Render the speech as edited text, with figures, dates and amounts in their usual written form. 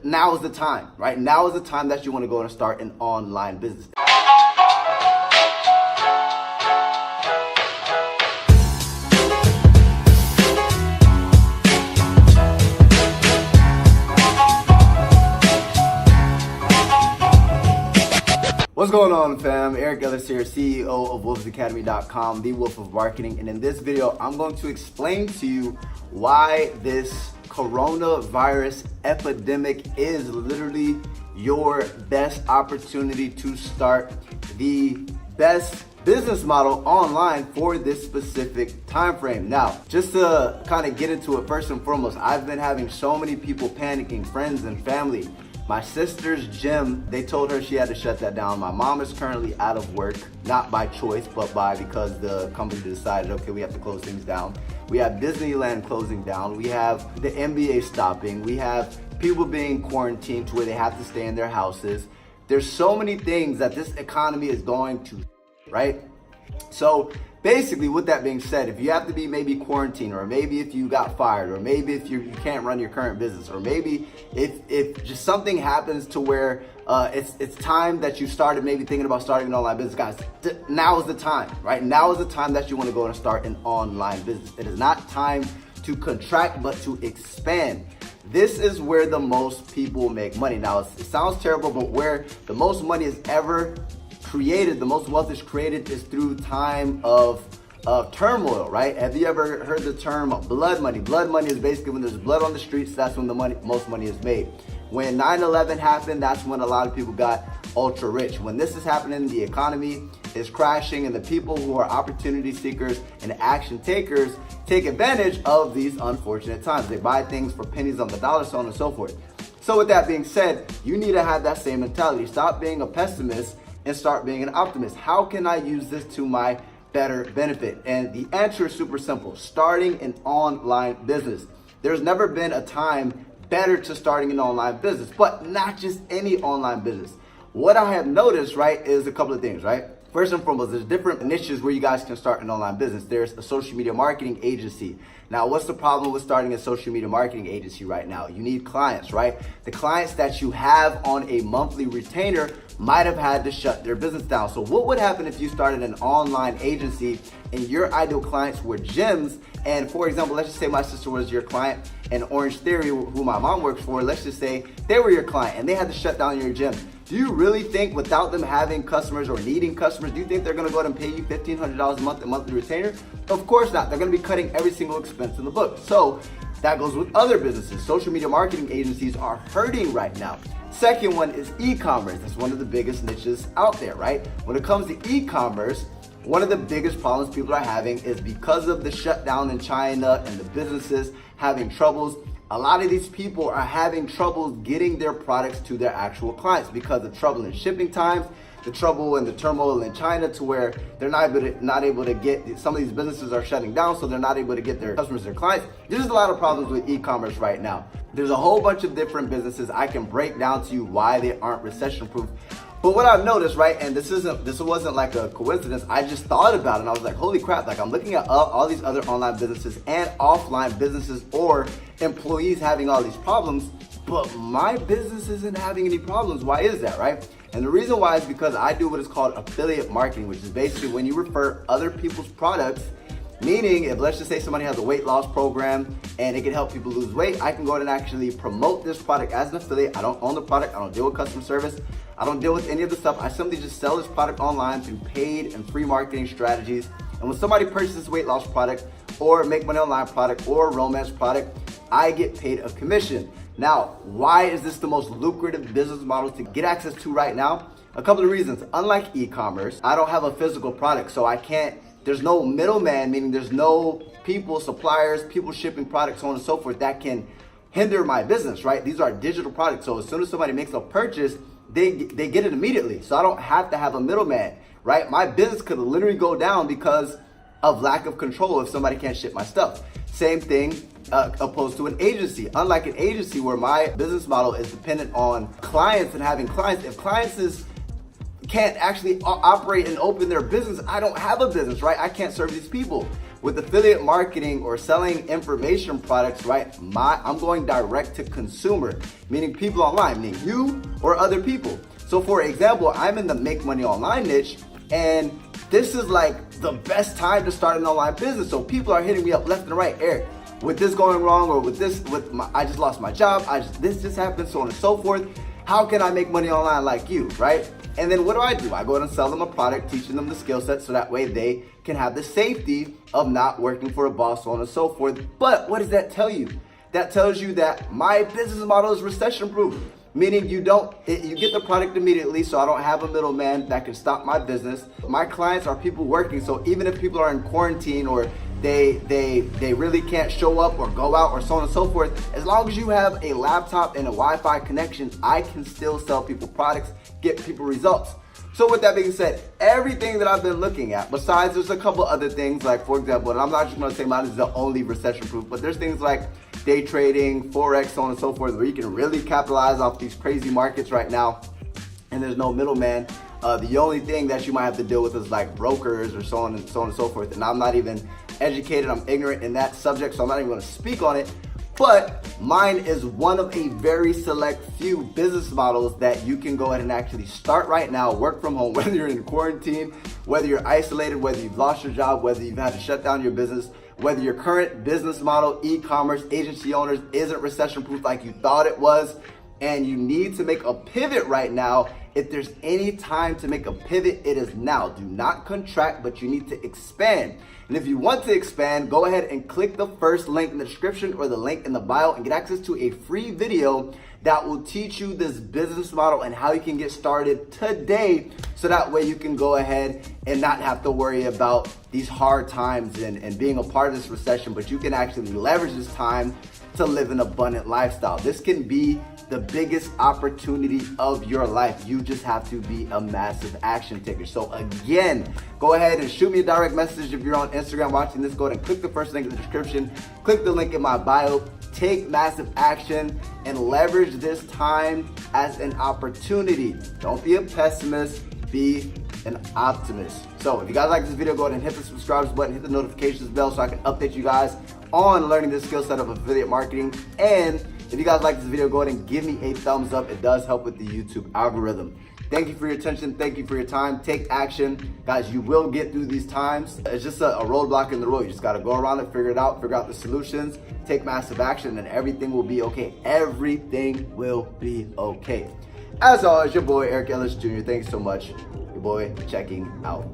now is the time, right? Now is the time that you want to go and start an online business. What's going on, fam? Eric Ellis here, CEO of wolfsacademy.com, the Wolf of Marketing. And in this video, I'm going to explain to you why this coronavirus epidemic is literally your best opportunity to start the best business model online for this specific time frame. Now, just to kind of get into it, first and foremost, I've been having so many people panicking, friends and family. My sister's gym, they told her she had to shut that down. My mom is currently out of work, not by choice, but because the company decided, okay, we have to close things down. We have Disneyland closing down. We have the NBA stopping. We have people being quarantined to where they have to stay in their houses. There's so many things that this economy is going to, right? So basically, with that being said, if you have to be maybe quarantined, or maybe if you got fired, or maybe if you can't run your current business, or maybe if just something happens to where it's time that you started maybe thinking about starting an online business, guys, now is the time, right? Now is the time that you want to go and start an online business. It is not time to contract, but to expand. This is where the most people make money. Now, it sounds terrible, but where the most money is ever created, the most wealth is created, is through time of turmoil, right? Have you ever heard the term blood money? Blood money is basically when there's blood on the streets, that's when the most money is made. When 9/11 happened, that's when a lot of people got ultra rich. When this is happening, the economy is crashing, and the people who are opportunity seekers and action takers take advantage of these unfortunate times. They buy things for pennies on the dollar, so on and so forth. So with that being said, you need to have that same mentality. Stop being a pessimist and start being an optimist. How can I use this to my better benefit? And the answer is super simple: starting an online business. There's never been a time better to starting an online business, but not just any online business. What I have noticed, right, is a couple of things, right? First and foremost, there's different niches where you guys can start an online business. There's a social media marketing agency. Now, what's the problem with starting a social media marketing agency right now? You need clients, right? The clients that you have on a monthly retainer might have had to shut their business down. So what would happen if you started an online agency and your ideal clients were gyms? And for example, let's just say my sister was your client, and Orange Theory, who my mom works for, let's just say they were your client and they had to shut down your gym. Do you really think without them having customers or needing customers, do you think they're gonna go ahead and pay you $1,500 a month in monthly retainer? Of course not. They're gonna be cutting every single expense in the book. So that goes with other businesses. Social media marketing agencies are hurting right now. Second one is e-commerce. That's one of the biggest niches out there, right? When it comes to e-commerce, one of the biggest problems people are having is because of the shutdown in China and the businesses having troubles. A lot of these people are having trouble getting their products to their actual clients because of trouble in shipping times, the trouble and the turmoil in China, to where they're not able to get, some of these businesses are shutting down, so they're not able to get their customers, their clients. There's a lot of problems with e-commerce right now. There's a whole bunch of different businesses. I can break down to you why they aren't recession proof. But what I've noticed, right, and this wasn't like a coincidence, I just thought about it and I was like, holy crap, like I'm looking at all these other online businesses and offline businesses or employees having all these problems, but my business isn't having any problems. Why is that, right? And the reason why is because I do what is called affiliate marketing, which is basically when you refer other people's products. Meaning, if let's just say somebody has a weight loss program and it can help people lose weight, I can go ahead and actually promote this product as an affiliate. I don't own the product, I don't deal with customer service, I don't deal with any of the stuff. I simply just sell this product online through paid and free marketing strategies. And when somebody purchases weight loss product or make money online product or romance product, I get paid a commission. Now, why is this the most lucrative business model to get access to right now? A couple of reasons. Unlike e-commerce, I don't have a physical product, so there's no middleman, meaning there's no people, suppliers, people shipping products, so on and so forth, that can hinder my business, right? These are digital products, so as soon as somebody makes a purchase, they get it immediately. So I don't have to have a middleman, right? My business could literally go down because of lack of control if somebody can't ship my stuff. Same thing opposed to an agency. Unlike an agency where my business model is dependent on clients and having clients, if clients can't actually operate and open their business, I don't have a business, right? I can't serve these people. With affiliate marketing or selling information products, right, I'm going direct to consumer, meaning people online, meaning you or other people. So for example, I'm in the make money online niche, and this is like the best time to start an online business. So people are hitting me up left and right, Eric, with this going wrong, or with this, I just lost my job, this just happened, so on and so forth. How can I make money online like you, right? And then what do? I go and sell them a product, teaching them the skill set so that way they can have the safety of not working for a boss, so on and so forth. But what does that tell you? That tells you that my business model is recession proof, meaning you get the product immediately, so I don't have a middleman that can stop my business. My clients are people working, so even if people are in quarantine or they really can't show up or go out or so on and so forth, as long as you have a laptop and a Wi-Fi connection, I can still sell people products, get people results. So with that being said, everything that I've been looking at, besides there's a couple other things, like for example, and I'm not just gonna say mine is the only recession proof, but there's things like day trading, Forex, so on and so forth, where you can really capitalize off these crazy markets right now, and there's no middleman. The only thing that you might have to deal with is like brokers or so on and so forth. And I'm not even educated, I'm ignorant in that subject, so I'm not even gonna speak on it. But mine is one of a very select few business models that you can go ahead and actually start right now, work from home, whether you're in quarantine, whether you're isolated, whether you've lost your job, whether you've had to shut down your business, whether your current business model, e-commerce, agency owners isn't recession proof like you thought it was, and you need to make a pivot right now. If there's any time to make a pivot, it is now. Do not contract, but you need to expand. And if you want to expand, go ahead and click the first link in the description or the link in the bio and get access to a free video that will teach you this business model and how you can get started today, so that way you can go ahead and not have to worry about these hard times and being a part of this recession, but you can actually leverage this time to live an abundant lifestyle. This can be the biggest opportunity of your life. You just have to be a massive action taker. So again, go ahead and shoot me a direct message if you're on Instagram watching this. Go ahead and click the first link in the description, click the link in my bio, take massive action and leverage this time as an opportunity. Don't be a pessimist, be an optimist. So if you guys like this video, go ahead and hit the subscribe button, hit the notifications bell so I can update you guys on learning the skill set of affiliate marketing. And if you guys like this video, go ahead and give me a thumbs up. It does help with the YouTube algorithm. Thank you for your attention. Thank you for your time. Take action. Guys, you will get through these times. It's just a roadblock in the road. You just got to go around it, figure it out, figure out the solutions, take massive action, and everything will be okay. Everything will be okay. As always, your boy, Eric Ellis Jr. Thanks so much. Your boy, checking out.